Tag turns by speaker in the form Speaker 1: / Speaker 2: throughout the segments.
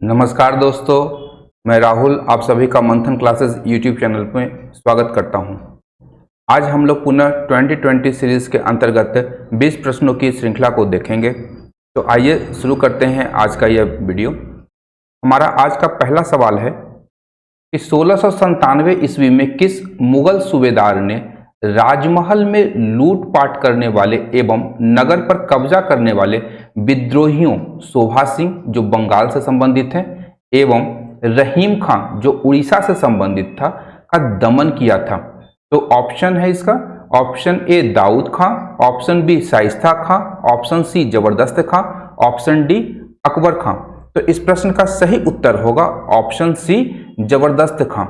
Speaker 1: नमस्कार दोस्तों, मैं राहुल आप सभी का मंथन क्लासेस यूट्यूब चैनल में स्वागत करता हूं। आज हम लोग पुनः 2020 सीरीज के अंतर्गत 20 प्रश्नों की श्रृंखला को देखेंगे। तो आइए शुरू करते हैं आज का यह वीडियो। हमारा आज का पहला सवाल है कि 1697 ईस्वी में किस मुगल सूबेदार ने राजमहल में लूटपाट करने वाले एवं नगर पर कब्जा करने वाले विद्रोहियों शोभा सिंह जो बंगाल से संबंधित हैं एवं रहीम खां जो उड़ीसा से संबंधित था का दमन किया था? तो ऑप्शन है इसका, option A Daud Khan, option B Shaista Khan, option C Zabardast Khan, option D Akbar Khan. तो इस प्रश्न का सही उत्तर होगा ऑप्शन सी जबरदस्त खां।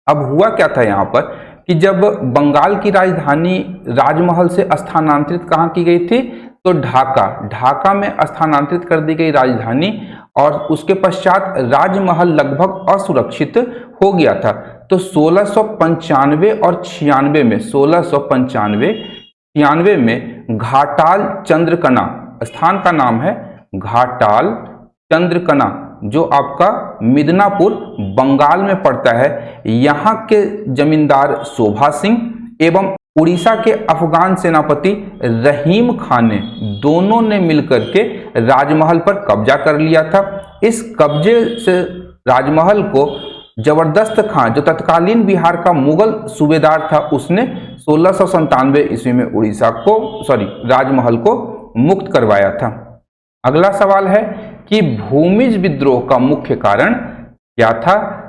Speaker 1: अब हुआ क्या था यहाँ पर कि जब बंगाल की राजधानी राजमहल से स्थानांतरित कहाँ की गई थी? तो ढाका में स्थानांतरित कर दी गई राजधानी, और उसके पश्चात राजमहल लगभग असुरक्षित हो गया था। तो 1695 और 96 में 1695 में घाटाल चंद्रकना, स्थान का नाम है घाटाल चंद्रकना, जो आपका मिदनापुर बंगाल में पड़ता है। यहाँ के जमींदार शोभा सिंह एवं उड़ीसा के अफगान सेनापति रहीम खान ने दोनों ने मिलकर के राजमहल पर कब्जा कर लिया था। इस कब्जे से राजमहल को जबरदस्त खां जो तत्कालीन बिहार का मुगल सूबेदार था, उसने 1697 ईस्वी में राजमहल को मुक्त करवाया था। अगला सवाल है कि भूमिज विद्रोह का मुख्य कारण क्या था?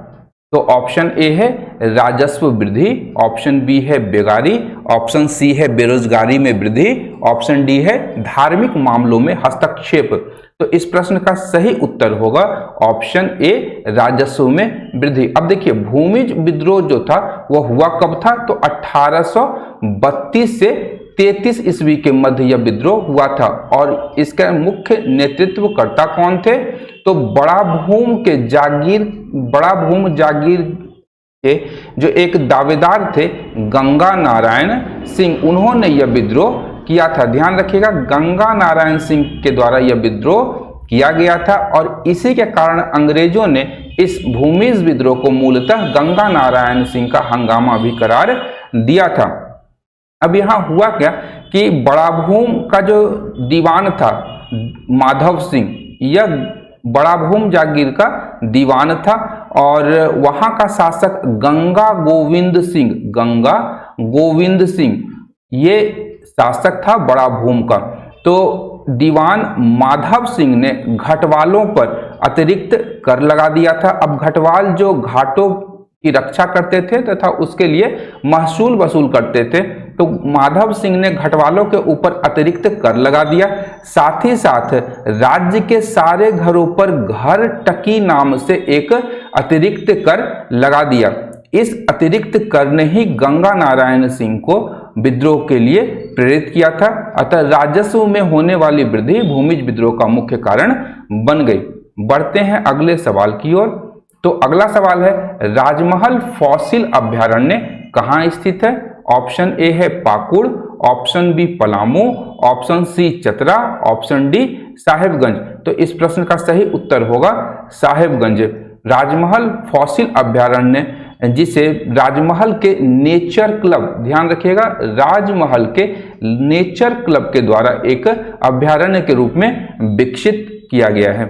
Speaker 1: तो ऑप्शन ए है राजस्व वृद्धि, ऑप्शन बी है बेगारी, ऑप्शन सी है बेरोजगारी में वृद्धि, ऑप्शन डी है धार्मिक मामलों में हस्तक्षेप। तो इस प्रश्न का सही उत्तर होगा ऑप्शन ए राजस्व में वृद्धि। अब देखिए, भूमिज विद्रोह जो था वह हुआ कब था? तो 1832 से 33 ईस्वी के मध्य यह विद्रोह हुआ था, और इसका मुख्य नेतृत्वकर्ता कौन थे? तो बड़ा भूम जागीर के जो एक दावेदार थे गंगा नारायण सिंह, उन्होंने यह विद्रोह किया था। ध्यान रखिएगा, गंगा नारायण सिंह के द्वारा यह विद्रोह किया गया था, और इसी के कारण अंग्रेजों ने इस भूमिज विद्रोह को मूलतः गंगा नारायण सिंह का हंगामा भी करार दिया था। अब यहाँ हुआ क्या कि बड़ा भूम का जो दीवान था माधव सिंह, यह बड़ा भूम जागीर का दीवान था, और वहाँ का शासक गंगा गोविंद सिंह ये शासक था बड़ा भूम का। तो दीवान माधव सिंह ने घटवालों पर अतिरिक्त कर लगा दिया था। अब घटवाल जो घाटों की रक्षा करते थे तथा उसके लिए महसूल वसूल करते थे, तो माधव सिंह ने घटवालों के ऊपर अतिरिक्त कर लगा दिया। साथ ही साथ राज्य के सारे घरों पर घर टकी नाम से एक अतिरिक्त कर लगा दिया। इस अतिरिक्त कर ने ही गंगा नारायण सिंह को विद्रोह के लिए प्रेरित किया था। अतः राजस्व में होने वाली वृद्धि भूमिज विद्रोह का मुख्य कारण बन गई। बढ़ते हैं अगले सवाल की ओर। तो अगला सवाल है, राजमहल फॉसिल अभ्यारण्य कहाँ स्थित है? ऑप्शन ए है Pakur, option B Palamu, option C Chatra, option D Sahebganj. तो इस प्रश्न का सही उत्तर होगा साहेबगंज। राजमहल फॉसिल अभ्यारण्य, जिसे राजमहल के नेचर क्लब, ध्यान रखिएगा, राजमहल के नेचर क्लब के द्वारा एक अभ्यारण्य के रूप में विकसित किया गया है।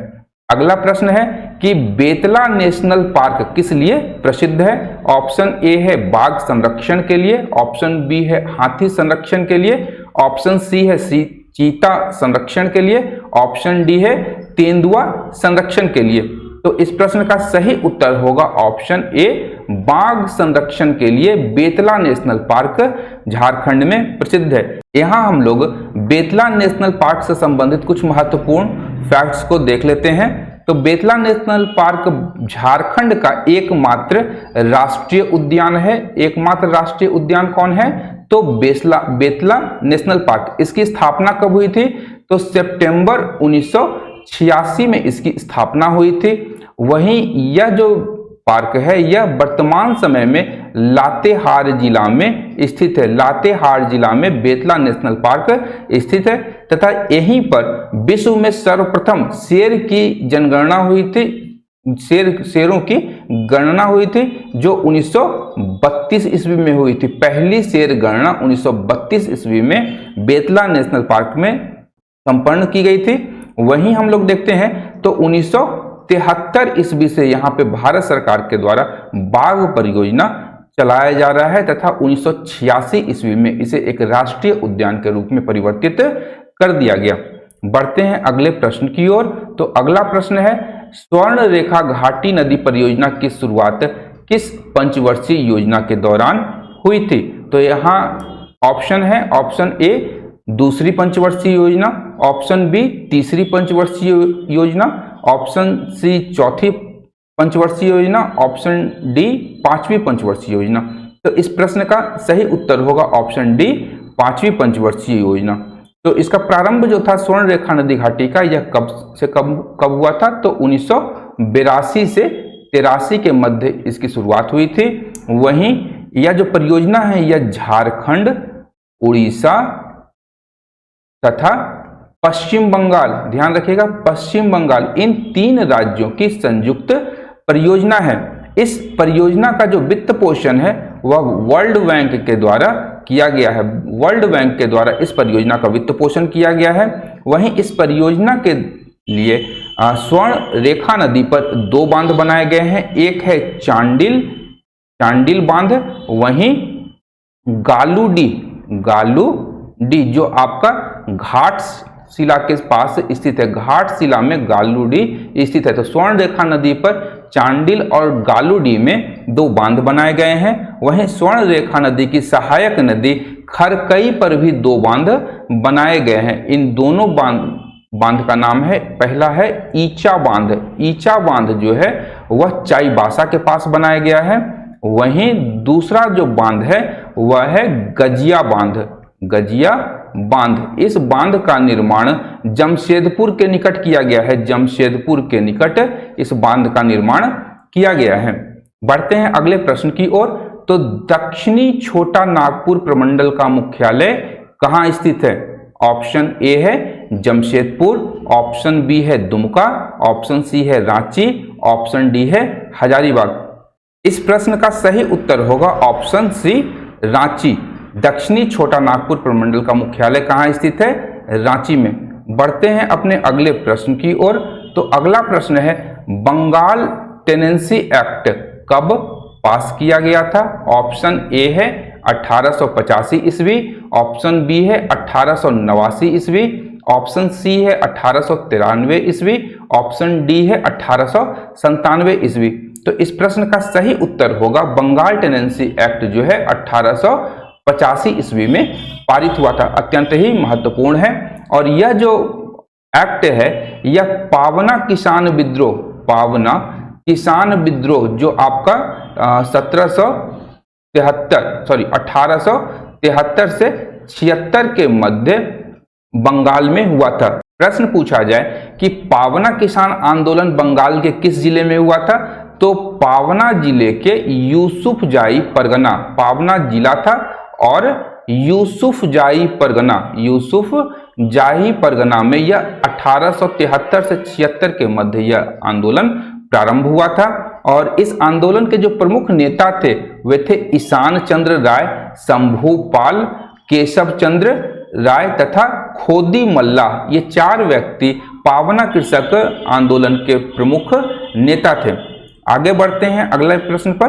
Speaker 1: अगला प्रश्न है कि बेतला नेशनल पार्क किस लिए प्रसिद्ध है? ऑप्शन ए है बाघ संरक्षण के लिए, ऑप्शन बी है हाथी संरक्षण के लिए, ऑप्शन सी है चीता संरक्षण के लिए, ऑप्शन डी है तेंदुआ संरक्षण के लिए। तो इस प्रश्न का सही उत्तर होगा ऑप्शन ए बाघ संरक्षण के लिए बेतला नेशनल पार्क झारखंड में प्रसिद्ध है। यहाँ हम लोग बेतला नेशनल पार्क से संबंधित कुछ महत्वपूर्ण फैक्ट्स को देख लेते हैं। तो बेतला नेशनल पार्क झारखंड का एकमात्र राष्ट्रीय उद्यान है। एकमात्र राष्ट्रीय उद्यान कौन है? तो बेतला नेशनल पार्क। इसकी स्थापना कब हुई थी? तो सितंबर 1986 में इसकी स्थापना हुई थी। वहीं यह जो पार्क है यह वर्तमान समय में लातेहार जिला में स्थित है। लातेहार जिला में बेतला नेशनल पार्क स्थित है। तथा यहीं पर विश्व में सर्वप्रथम शेर की जनगणना हुई थी, शेरों की गणना हुई थी, जो 1932 ईस्वी में हुई थी। पहली शेर गणना 1932 ईस्वी में बेतला नेशनल पार्क में संपन्न की गई थी। वहीं हम लोग देखते हैं तो 1973 ईस्वी से यहाँ पे भारत सरकार के द्वारा बाघ परियोजना चलाया जा रहा है तथा 1986 ईस्वी में इसे एक राष्ट्रीय उद्यान के रूप में परिवर्तित कर दिया गया। बढ़ते हैं अगले प्रश्न की ओर। तो अगला प्रश्न है, स्वर्ण रेखा घाटी नदी परियोजना की शुरुआत किस पंचवर्षीय योजना के दौरान हुई थी? तो यहाँ ऑप्शन है, ऑप्शन ए दूसरी पंचवर्षीय योजना, ऑप्शन बी तीसरी पंचवर्षीय योजना, ऑप्शन सी चौथी पंचवर्षीय योजना, ऑप्शन डी पांचवी पंचवर्षीय योजना। तो इस प्रश्न का सही उत्तर होगा ऑप्शन डी पांचवी पंचवर्षीय योजना। तो इसका प्रारंभ जो था स्वर्ण रेखा नदी घाटी का, यह कब हुआ था? तो 1982 से 83 के मध्य इसकी शुरुआत हुई थी। वहीं यह जो परियोजना है यह झारखंड, उड़ीसा तथा पश्चिम बंगाल, ध्यान रखिएगा पश्चिम बंगाल, इन 3 राज्यों की संयुक्त परियोजना है। इस परियोजना का जो वित्त पोषण है वह वर्ल्ड बैंक के द्वारा किया गया है। वर्ल्ड बैंक के द्वारा इस परियोजना का वित्त पोषण किया गया है। वहीं इस परियोजना के लिए स्वर्ण रेखा नदी पर 2 बांध बनाए गए हैं। एक है चांडिल बांध, वहीं गालूडी जो आपका घाटशिला के पास स्थित है, घाटशिला में गालूडी स्थित है। तो स्वर्ण रेखा नदी पर चांडिल और गालूडी में 2 बांध बनाए गए हैं। वहीं स्वर्ण रेखा नदी की सहायक नदी खरकई पर भी 2 बांध बनाए गए हैं। इन दोनों बांध का नाम है, पहला है ईचा बांध। ईचा बांध जो है वह चाईबासा के पास बनाया गया है। वहीं दूसरा जो बांध है वह है गजिया बांध। इस बांध का निर्माण जमशेदपुर के निकट किया गया है। जमशेदपुर के निकट इस बांध का निर्माण किया गया है। बढ़ते हैं अगले प्रश्न की ओर। तो दक्षिणी छोटा नागपुर प्रमंडल का मुख्यालय कहाँ स्थित है? ऑप्शन ए है जमशेदपुर, ऑप्शन बी है दुमका, ऑप्शन सी है रांची, ऑप्शन डी है हजारीबाग। इस प्रश्न का सही उत्तर होगा ऑप्शन सी रांची। दक्षिणी छोटा नागपुर प्रमंडल का मुख्यालय कहाँ स्थित है? रांची में। बढ़ते हैं अपने अगले प्रश्न की ओर। तो अगला प्रश्न है, बंगाल टेनेंसी एक्ट कब पास किया गया था? ऑप्शन ए है 1885 ईस्वी, ऑप्शन बी है 1889 ईस्वी, ऑप्शन सी है 1893 ईस्वी, ऑप्शन डी है 1897 ईस्वी। तो इस प्रश्न का सही उत्तर होगा बंगाल टेनेंसी एक्ट जो है 1885 ईस्वी में पारित हुआ था। अत्यंत ही महत्वपूर्ण है। और यह जो एक्ट है यह पावना किसान विद्रोह जो आपका 1873 से 76 के मध्य बंगाल में हुआ था। प्रश्न पूछा जाए कि पावना किसान आंदोलन बंगाल के किस जिले में हुआ था? तो पावना जिले के यूसुफजाई परगना, पावना जिला था और यूसुफजाई परगना में यह 1873 से 76 के मध्य यह आंदोलन प्रारंभ हुआ था। और इस आंदोलन के जो प्रमुख नेता थे वे थे ईशान चंद्र राय, शंभूपाल, केशव चंद्र राय तथा खोदी मल्ला। ये 4 व्यक्ति पावना कृषक आंदोलन के प्रमुख नेता थे। आगे बढ़ते हैं अगले प्रश्न पर।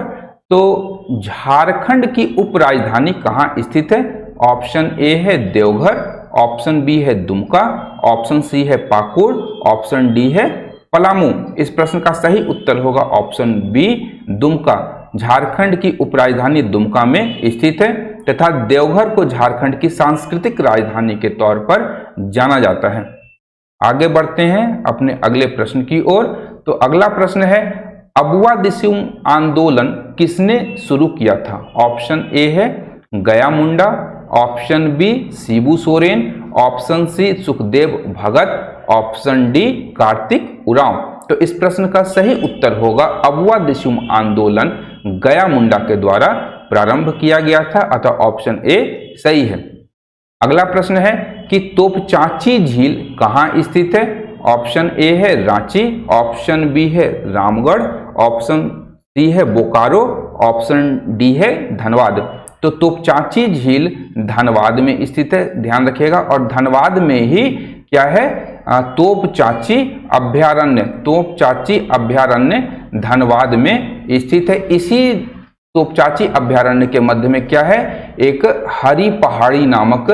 Speaker 1: तो झारखंड की उपराजधानी कहाँ स्थित है? ऑप्शन ए है देवघर, ऑप्शन बी है दुमका, ऑप्शन सी है पाकुड़, ऑप्शन डी है पलामू। इस प्रश्न का सही उत्तर होगा ऑप्शन बी दुमका। झारखंड की उपराजधानी दुमका में स्थित है तथा देवघर को झारखंड की सांस्कृतिक राजधानी के तौर पर जाना जाता है। आगे बढ़ते हैं अपने अगले प्रश्न की ओर। तो अगला प्रश्न है, अबुआ दिसुम आंदोलन किसने शुरू किया था? ऑप्शन ए है Gaya Munda, option B Shibu Soren, option C Sukhdev Bhagat, option D Kartik Oraon. तो इस प्रश्न का सही उत्तर होगा अबुआ दिसुम आंदोलन गया मुंडा के द्वारा प्रारंभ किया गया था, अतः ऑप्शन ए सही है। अगला प्रश्न है, कि तोपचांची झील कहाँ स्थित है। ऑप्शन ए है रांची, ऑप्शन बी है रामगढ़, ऑप्शन सी है बोकारो, ऑप्शन डी है धनबाद। तो तोपचांची झील धनबाद में स्थित है, ध्यान रखिएगा। और धनबाद में ही क्या है, तोपचांची अभ्यारण्य, तोपचांची अभ्यारण्य धनबाद में स्थित है। इसी तोपचांची अभ्यारण्य के मध्य में क्या है, एक हरी पहाड़ी नामक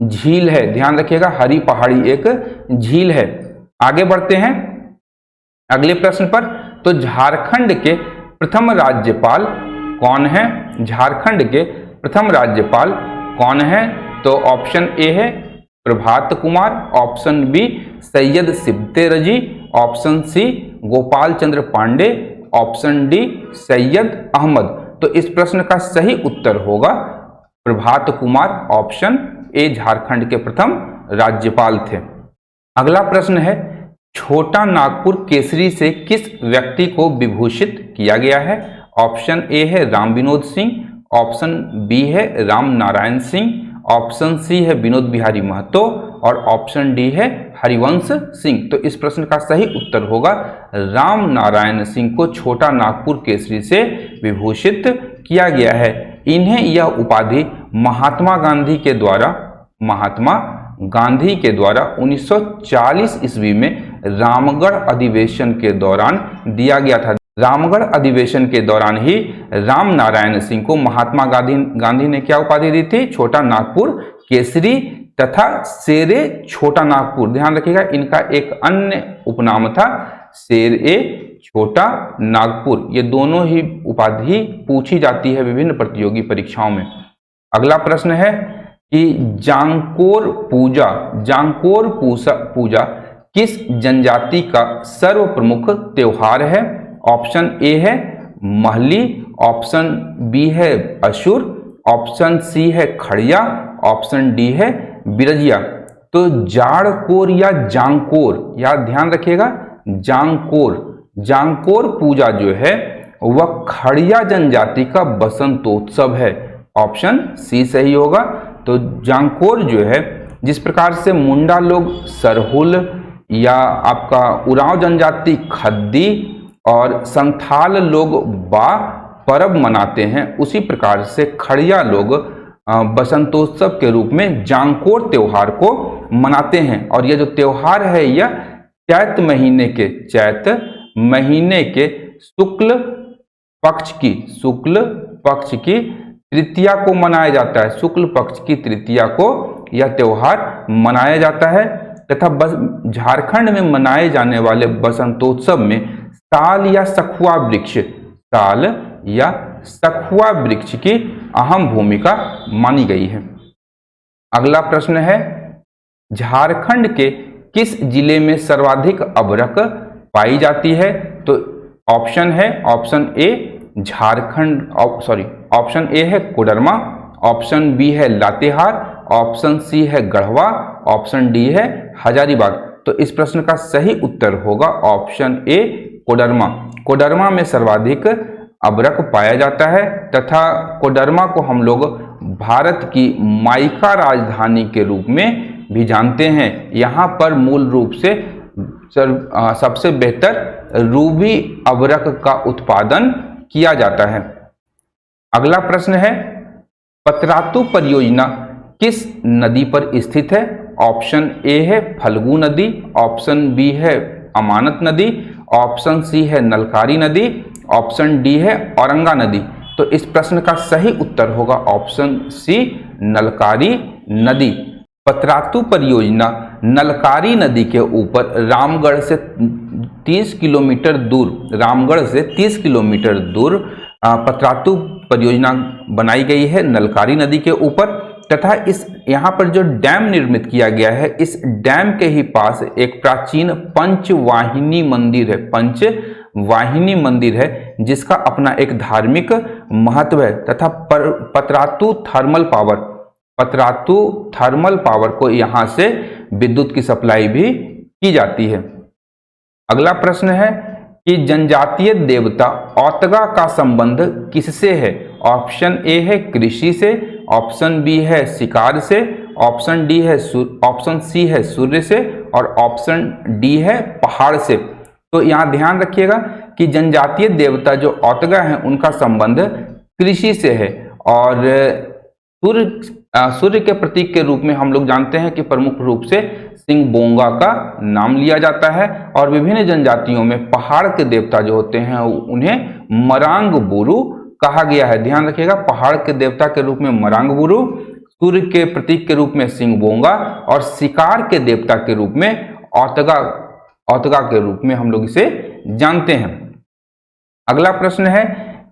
Speaker 1: झील है, ध्यान रखिएगा, हरी पहाड़ी एक झील है। आगे बढ़ते हैं अगले प्रश्न पर। तो झारखंड के प्रथम राज्यपाल कौन है। झारखंड के प्रथम राज्यपाल कौन है। तो ऑप्शन ए है प्रभात कुमार, ऑप्शन बी सैयद सिबते रजी, ऑप्शन सी गोपाल चंद्र पांडे, ऑप्शन डी सैयद अहमद। तो इस प्रश्न का सही उत्तर होगा प्रभात कुमार, ऑप्शन ए झारखंड के प्रथम राज्यपाल थे। अगला प्रश्न है, छोटा नागपुर केसरी से किस व्यक्ति को विभूषित किया गया है। ऑप्शन ए है राम विनोद सिंह, ऑप्शन बी है राम नारायण सिंह, ऑप्शन सी है विनोद बिहारी महतो और ऑप्शन डी है हरिवंश सिंह। तो इस प्रश्न का सही उत्तर होगा राम नारायण सिंह को छोटा नागपुर केसरी से विभूषित किया गया है। इन्हें यह उपाधि महात्मा गांधी के द्वारा 1940 ईस्वी में रामगढ़ अधिवेशन के दौरान दिया गया था। रामगढ़ अधिवेशन के दौरान ही राम नारायण सिंह को महात्मा गांधी ने क्या उपाधि दी थी, छोटा नागपुर केसरी तथा शेरे छोटा नागपुर। ध्यान रखिएगा, इनका एक अन्य उपनाम था शेरे छोटा नागपुर। ये दोनों ही उपाधि पूछी जाती है विभिन्न प्रतियोगी परीक्षाओं में। अगला प्रश्न है कि जांकोर पूजा किस जनजाति का सर्व प्रमुख त्योहार है। ऑप्शन ए है महली, ऑप्शन बी है असुर, ऑप्शन सी है खड़िया, ऑप्शन डी है बिरजिया। तो जाड़कोर या जांकोर, या ध्यान रखिएगा जांकोर पूजा जो है वह खड़िया जनजाति का बसंतोत्सव है। ऑप्शन सी सही होगा। तो जांकोर जो है, जिस प्रकार से मुंडा लोग सरहुल या आपका उरांव जनजाति खद्दी और संथाल लोग बा पर्व मनाते हैं, उसी प्रकार से खड़िया लोग बसंतोत्सव के रूप में जांकोर त्योहार को मनाते हैं। और यह जो त्योहार है यह चैत महीने के शुक्ल पक्ष की तृतीया को मनाया जाता है। शुक्ल पक्ष की तृतीया को यह त्योहार मनाया जाता है। तथा झारखंड में मनाए जाने वाले बसंतोत्सव में साल या सखुआ वृक्ष की अहम भूमिका मानी गई है। अगला प्रश्न है, झारखंड के किस जिले में सर्वाधिक अभ्रक पाई जाती है। तो ऑप्शन ए है कोडरमा, ऑप्शन बी है लातेहार, ऑप्शन सी है गढ़वा, ऑप्शन डी है हजारीबाग। तो इस प्रश्न का सही उत्तर होगा ऑप्शन ए कोडरमा में सर्वाधिक अभ्रक पाया जाता है। तथा कोडरमा को हम लोग भारत की माइका राजधानी के रूप में भी जानते हैं। यहाँ पर मूल रूप से सबसे बेहतर रूबी अभ्रक का उत्पादन किया जाता है। अगला प्रश्न है, पतरातू परियोजना किस नदी पर स्थित है। ऑप्शन ए है फल्गु नदी, ऑप्शन बी है अमानत नदी, ऑप्शन सी है नलकारी नदी, ऑप्शन डी है औरंगा नदी। तो इस प्रश्न का सही उत्तर होगा ऑप्शन सी नलकारी नदी। पतरातू परियोजना नलकारी नदी के ऊपर रामगढ़ से 30 किलोमीटर दूर पतरातू परियोजना बनाई गई है नलकारी नदी के ऊपर। तथा इस यहाँ पर जो डैम निर्मित किया गया है, इस डैम के ही पास एक प्राचीन पंचवाहिनी मंदिर है जिसका अपना एक धार्मिक महत्व है। तथा पतरातू थर्मल पावर को यहाँ से विद्युत की सप्लाई भी की जाती है। अगला प्रश्न है कि जनजातीय देवता औतगा का संबंध किससे है। ऑप्शन ए है कृषि से, ऑप्शन बी है शिकार से, ऑप्शन डी है ऑप्शन सी है सूर्य से और ऑप्शन डी है पहाड़ से। तो यहाँ ध्यान रखिएगा कि जनजातीय देवता जो औतगा हैं उनका संबंध कृषि से है और सूर्य के प्रतीक के रूप में हम लोग जानते हैं कि प्रमुख रूप से सिंह बोंगा का नाम लिया जाता है और विभिन्न जनजातियों में पहाड़ के देवता जो होते हैं उन्हें मरांग बुरु कहा गया है। ध्यान रखिएगा, पहाड़ के देवता के रूप में मरांग बुरु, सूर्य के प्रतीक के रूप में सिंह बोंगा और शिकार के देवता के रूप में औतगा के रूप में हम लोग इसे जानते हैं। अगला प्रश्न है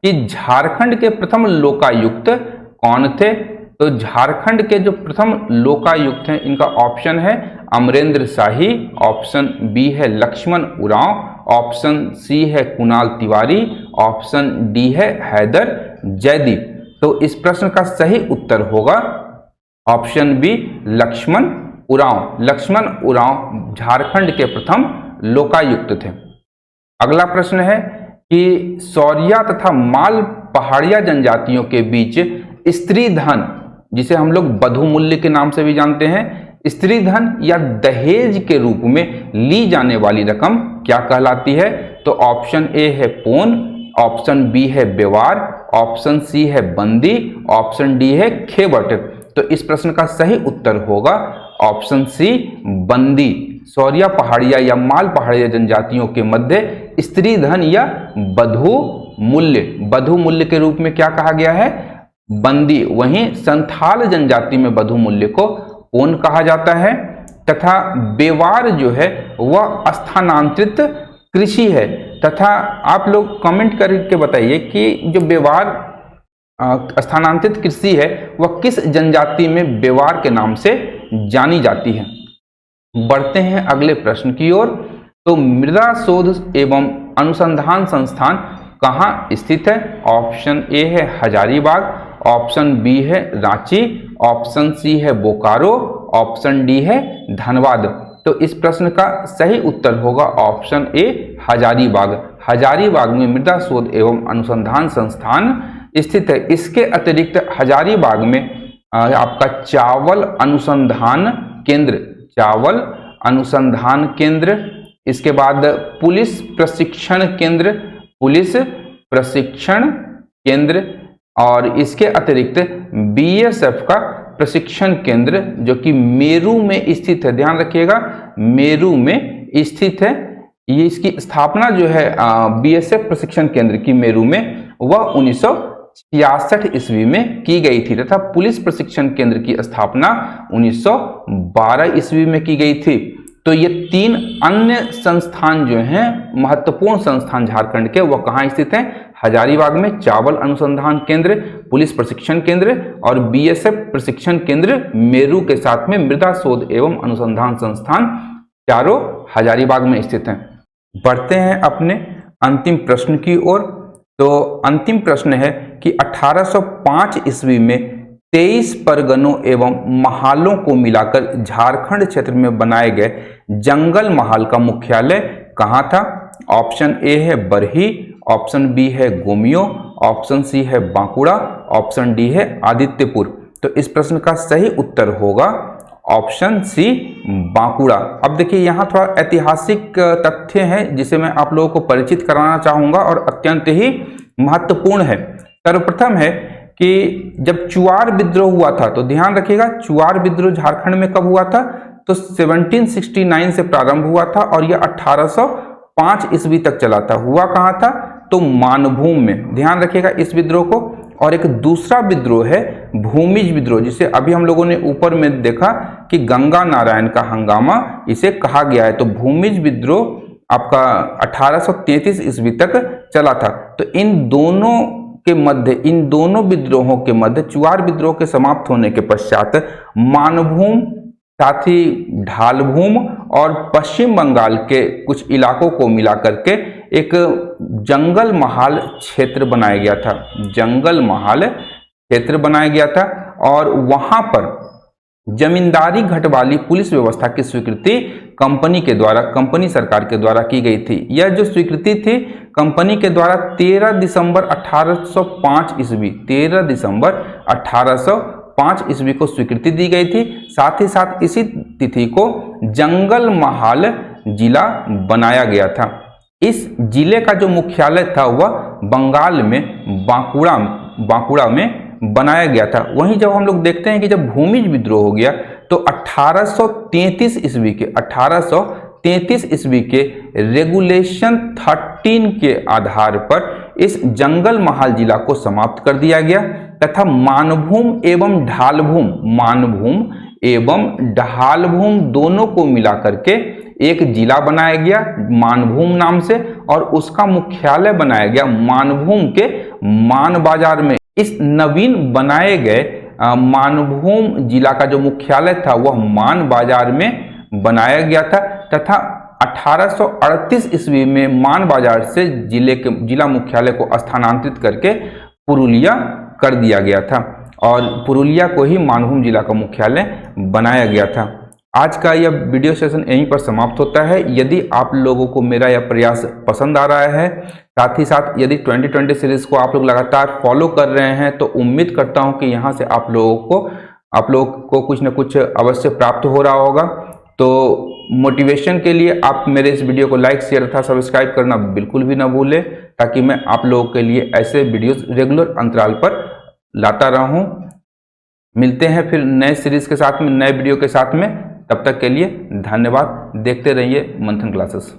Speaker 1: कि झारखंड के प्रथम लोकायुक्त कौन थे? तो झारखंड के जो प्रथम लोकायुक्त हैं इनका ऑप्शन है अमरेंद्र शाही, ऑप्शन बी है लक्ष्मण उरांव, ऑप्शन सी है कुणाल तिवारी, ऑप्शन डी है हैदर जयदीप। तो इस प्रश्न का सही उत्तर होगा ऑप्शन बी लक्ष्मण उरांव। लक्ष्मण उरांव झारखंड के प्रथम लोकायुक्त थे। अगला प्रश्न है कि सौरिया तथा माल पहाड़िया जनजातियों के बीच स्त्री धन, जिसे हम लोग बधू मूल्य के नाम से भी जानते हैं, स्त्री धन या दहेज के रूप में ली जाने वाली रकम क्या कहलाती है? तो ऑप्शन ए है पोन, ऑप्शन बी है बेवार, ऑप्शन सी है बंदी, ऑप्शन डी है खेवट। तो इस प्रश्न का सही उत्तर होगा ऑप्शन सी बंदी। सौरिया पहाड़िया या माल पहाड़िया जनजातियों के मध्य स्त्री धन या बधू मूल्य के रूप में क्या कहा गया है? बंदी। वहीं संथाल जनजाति में बधू मूल्य को पोन कहा जाता है तथा बेवार जो है वह स्थानांतरित कृषि है। तथा आप लोग कमेंट करके बताइए कि जो बेवार स्थानांतरित कृषि है वह किस जनजाति में बेवार के नाम से जानी जाती है। बढ़ते हैं अगले प्रश्न की ओर। तो मृदा शोध एवं अनुसंधान संस्थान कहाँ स्थित है? ऑप्शन ए है हजारीबाग, ऑप्शन बी है रांची, ऑप्शन सी है बोकारो, ऑप्शन डी है धनबाद। तो इस प्रश्न का सही उत्तर होगा ऑप्शन ए हजारीबाग। हजारीबाग में मृदा शोध एवं अनुसंधान संस्थान स्थित है। इसके अतिरिक्त हजारीबाग में आपका चावल अनुसंधान केंद्र, इसके बाद पुलिस प्रशिक्षण केंद्र और इसके अतिरिक्त बीएसएफ का प्रशिक्षण केंद्र जो कि मेरू में स्थित है। ध्यान रखिएगा, मेरू में स्थित है। ये इसकी स्थापना जो है बीएसएफ प्रशिक्षण केंद्र की मेरू में वह 1966 ईस्वी में की गई थी तथा पुलिस प्रशिक्षण केंद्र की स्थापना 1912 ईस्वी में की गई थी। तो ये तीन अन्य संस्थान जो हैं महत्वपूर्ण संस्थान झारखंड के, वह कहाँ स्थित हैं? हजारीबाग में चावल अनुसंधान केंद्र, पुलिस प्रशिक्षण केंद्र और बीएसएफ प्रशिक्षण केंद्र मेरू के साथ में मृदा शोध एवं अनुसंधान संस्थान चारों हजारीबाग में स्थित हैं। बढ़ते हैं अपने अंतिम प्रश्न की ओर। तो अंतिम प्रश्न है कि 1805 ईस्वी में 23 परगनों एवं महालों को मिलाकर झारखंड क्षेत्र में बनाए गए जंगल महाल का मुख्यालय कहाँ था? ऑप्शन ए है बरही, ऑप्शन बी है गोमियो, ऑप्शन सी है बांकुड़ा, ऑप्शन डी है आदित्यपुर। तो इस प्रश्न का सही उत्तर होगा ऑप्शन सी बांकुड़ा। अब देखिए यहाँ थोड़ा ऐतिहासिक तथ्य है जिसे मैं आप लोगों को परिचित कराना चाहूंगा और अत्यंत ही महत्वपूर्ण है। सर्वप्रथम है कि जब चुआर विद्रोह हुआ था, तो ध्यान रखिएगा चुआर विद्रोह झारखंड में कब हुआ था? तो 1769 से प्रारंभ हुआ था और यह 1805 ईस्वी तक चला था। हुआ कहाँ था? तो मानभूम में। ध्यान रखिएगा इस विद्रोह को। और एक दूसरा विद्रोह है भूमिज विद्रोह, जिसे अभी हम लोगों ने ऊपर में देखा कि गंगा नारायण का हंगामा इसे कहा गया है। तो भूमिज विद्रोह आपका 1833 ईस्वी तक चला था। तो इन दोनों विद्रोहों के मध्य चुआर विद्रोह के समाप्त होने के पश्चात मानभूम, साथ ही ढालभूम और पश्चिम बंगाल के कुछ इलाकों को मिलाकर के एक जंगल महाल क्षेत्र बनाया गया था। जंगल महाल क्षेत्र बनाया गया था और वहां पर जमींदारी घटवाली पुलिस व्यवस्था की स्वीकृति कंपनी सरकार के द्वारा की गई थी। यह जो स्वीकृति थी कंपनी के द्वारा 13 दिसंबर 1805 ईस्वी 13 दिसंबर 5 ईस्वी को स्वीकृति दी गई थी। साथ ही साथ इसी तिथि को जंगल महाल जिला बनाया गया था। इस जिले का जो मुख्यालय था वह बंगाल में बांकुड़ा में बनाया गया था। वहीं जब हम लोग देखते हैं कि जब भूमिज विद्रोह हो गया तो 1833 ईस्वी के रेगुलेशन 13 के आधार पर इस जंगल महाल जिला को समाप्त कर दिया गया तथा मानभूम एवं ढालभूम दोनों को मिलाकर के एक जिला बनाया गया मानभूम नाम से, और उसका मुख्यालय बनाया गया मानभूम के मान बाजार में। इस नवीन बनाए गए मानभूम जिला का जो मुख्यालय था वह मान बाजार में बनाया गया था तथा 1838 ईस्वी में मान बाजार से जिला मुख्यालय को स्थानांतरित करके पुरुलिया कर दिया गया था और पुरुलिया को ही मानभूम जिला का मुख्यालय बनाया गया था। आज का यह वीडियो सेशन यहीं पर समाप्त होता है। यदि आप लोगों को मेरा यह प्रयास पसंद आ रहा है, साथ ही साथ यदि 2020 सीरीज को आप लोग लगातार फॉलो कर रहे हैं, तो उम्मीद करता हूं कि यहां से आप लोगों को कुछ न कुछ अवश्य प्राप्त हो रहा होगा। तो मोटिवेशन के लिए आप मेरे इस वीडियो को लाइक, शेयर तथा सब्सक्राइब करना बिल्कुल भी ना भूलें, ताकि मैं आप लोगों के लिए ऐसे वीडियोस रेगुलर अंतराल पर लाता रहूं। मिलते हैं फिर नए सीरीज के साथ में, नए वीडियो के साथ में। तब तक के लिए धन्यवाद। देखते रहिए मंथन क्लासेस।